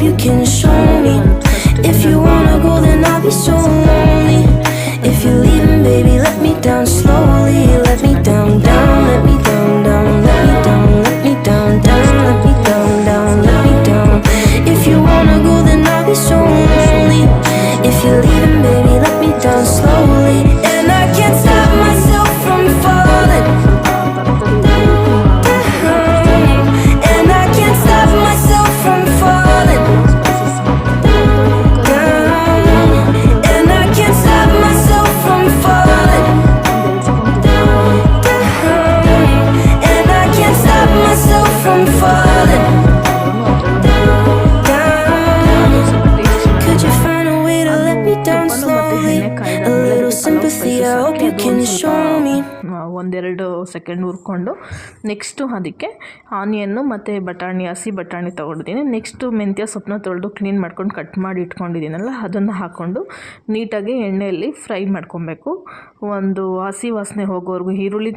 you can show me. If you wanna go, then I'll be so lonely. If you're leaving, baby, let me down slowly. Let me down, down, let me down, down, let me down, let me down, down, let me down, down, let me down. If you wanna go, then I'll be so lonely. If you're leaving, baby, let me down slowly. And I can't stop myself from falling down. And I can't stop myself from falling down. And I can't stop myself from falling down. And I can't stop myself from falling down. Could you find a way to let me down slowly? A little sympathy, I hope you can show me. ಒಂದೆರಡು second ಹುರ್ಕೊಂಡು next ಅದಕ್ಕೆ onion ಮತ್ತು ಬಟಾಣಿ, ಹಸಿ ಬಟಾಣಿ ತೊಗೊಂಡಿದ್ದೀನಿ. Next ಮೆಂತ್ಯ ಸೊಪ್ಪನ್ನ ತೊಳೆದು ಕ್ಲೀನ್ ಮಾಡ್ಕೊಂಡು ಕಟ್ ಮಾಡಿ ಇಟ್ಕೊಂಡಿದ್ದೀನಲ್ಲ, ಅದನ್ನು ಹಾಕ್ಕೊಂಡು ನೀಟಾಗಿ ಎಣ್ಣೆಯಲ್ಲಿ ಫ್ರೈ ಮಾಡ್ಕೊಬೇಕು. ಒಂದು ಹಸಿ ವಾಸನೆ ಹೋಗೋವರೆಗೂ ಈರುಳ್ಳಿ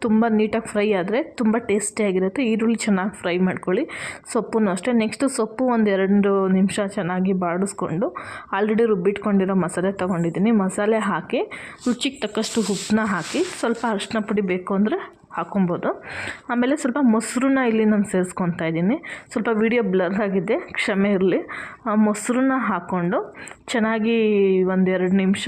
ತುಂಬ ನೀಟಾಗಿ ಫ್ರೈ ಆದರೆ ತುಂಬ ಟೇಸ್ಟಿಯಾಗಿರುತ್ತೆ. ಈರುಳ್ಳಿ ಚೆನ್ನಾಗಿ ಫ್ರೈ ಮಾಡ್ಕೊಳ್ಳಿ. ಸೊಪ್ಪನ್ನು ಅಷ್ಟೇ. ನೆಕ್ಸ್ಟು ಸೊಪ್ಪು ಒಂದು 2 ನಿಮಿಷ ಚೆನ್ನಾಗಿ ಬಾಡಿಸ್ಕೊಂಡು ಆಲ್ರೆಡಿ ರುಬ್ಬಿಟ್ಕೊಂಡಿರೋ ಮಸಾಲೆ ತೊಗೊಂಡಿದ್ದೀನಿ. ಮಸಾಲೆ ಹಾಕಿ ರುಚಿಗೆ ತಕ್ಕಷ್ಟು ಉಪ್ಪನ್ನ ಹಾಕಿ ಸ್ವಲ್ಪ ಅರಿಶಿನ ಪುಡಿ ಬೇಕು ಅಂದರೆ ಹಾಕೊಬೋದು. ಆಮೇಲೆ ಸ್ವಲ್ಪ ಮೊಸರನ್ನ ಇಲ್ಲಿ ನಾನು ಸೇರಿಸ್ಕೊತಾ ಇದ್ದೀನಿ. ಸ್ವಲ್ಪ ವಿಡಿಯೋ ಬ್ಲರ್ ಆಗಿದೆ, ಕ್ಷಮೆ ಇರಲಿ. ಮೊಸರನ್ನ ಹಾಕ್ಕೊಂಡು ಚೆನ್ನಾಗಿ 1-2 ನಿಮಿಷ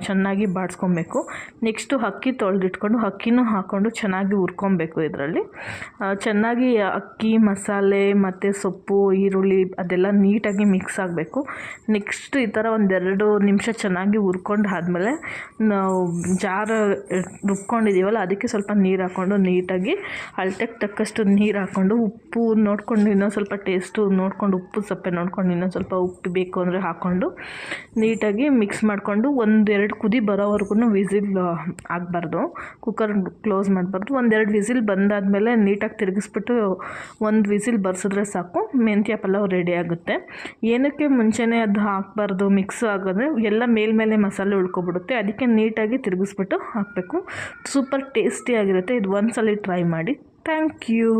ಚೆನ್ನಾಗಿ ಬಾಡಿಸ್ಕೊಬೇಕು. ನೆಕ್ಸ್ಟು ಅಕ್ಕಿ ತೊಳೆದಿಟ್ಕೊಂಡು ಅಕ್ಕಿನೂ ಹಾಕ್ಕೊಂಡು ಚೆನ್ನಾಗಿ ಹುರ್ಕೊಬೇಕು. ಇದರಲ್ಲಿ ಚೆನ್ನಾಗಿ ಅಕ್ಕಿ, ಮಸಾಲೆ ಮತ್ತು ಸೊಪ್ಪು, ಈರುಳ್ಳಿ ಅದೆಲ್ಲ ನೀಟಾಗಿ ಮಿಕ್ಸ್ ಆಗಬೇಕು. ನೆಕ್ಸ್ಟ್ ಈ ಥರ 1-2 ನಿಮಿಷ ಚೆನ್ನಾಗಿ ಹುರ್ಕೊಂಡು ಆದಮೇಲೆ ನಾವು ಜಾರು ರುಬ್ಕೊಂಡಿದ್ದೀವಲ್ಲ, ಅದಕ್ಕೆ ಸ್ವಲ್ಪ ನೀರು ಹಾಕ್ಕೊಂಡು ನೀಟಾಗಿ ಅಳತೆಗೆ ತಕ್ಕಷ್ಟು ನೀರು ಹಾಕ್ಕೊಂಡು ಉಪ್ಪು ನೋಡ್ಕೊಂಡು ಇನ್ನೊಂದು ಸ್ವಲ್ಪ ಟೇಸ್ಟು ನೋಡ್ಕೊಂಡು, ಉಪ್ಪು ಸಪ್ಪೆ ನೋಡ್ಕೊಂಡು ಇನ್ನೊಂದು ಸ್ವಲ್ಪ ಉಪ್ಪು ಬೇಕು ಅಂದರೆ ಹಾಕ್ಕೊಂಡು ನೀಟಾಗಿ ಮಿಕ್ಸ್ ಮಾಡಿಕೊಂಡು 1-2 ಕುದಿ ಬರೋವರೆಗೂ ವಿಸಿಲ್ ಆಗಬಾರ್ದು, ಕುಕ್ಕರ್ ಕ್ಲೋಸ್ ಮಾಡಬಾರ್ದು. 1-2 ವಿಸಿಲ್ ಬಂದಾದಮೇಲೆ ನೀಟಾಗಿ ತಿರುಗಿಸ್ಬಿಟ್ಟು 1 ವಿಸಿಲ್ ಬರ್ಸಿದ್ರೆ ಸಾಕು, ಮೆಂತ್ಯ ಪಲಾವ್ ರೆಡಿ ಆಗುತ್ತೆ. ಏನಕ್ಕೆ ಮುಂಚೆನೇ ಅದು ಹಾಕಬಾರ್ದು, ಮಿಕ್ಸ್ ಆಗೋದ್ರೆ ಎಲ್ಲ ಮೇಲ್ಮೇಲೆ ಮಸಾಲೆ ಉಳ್ಕೊಬಿಡುತ್ತೆ. ಅದಕ್ಕೆ ನೀಟಾಗಿ ತಿರುಗಿಸ್ಬಿಟ್ಟು ಹಾಕಬೇಕು. ಸೂಪರ್ ಟೇಸ್ಟಿಯಾಗಿರುತ್ತೆ. ಇದು ಒಂದ್ಸಲ ಟ್ರೈ ಮಾಡಿ. Thank you.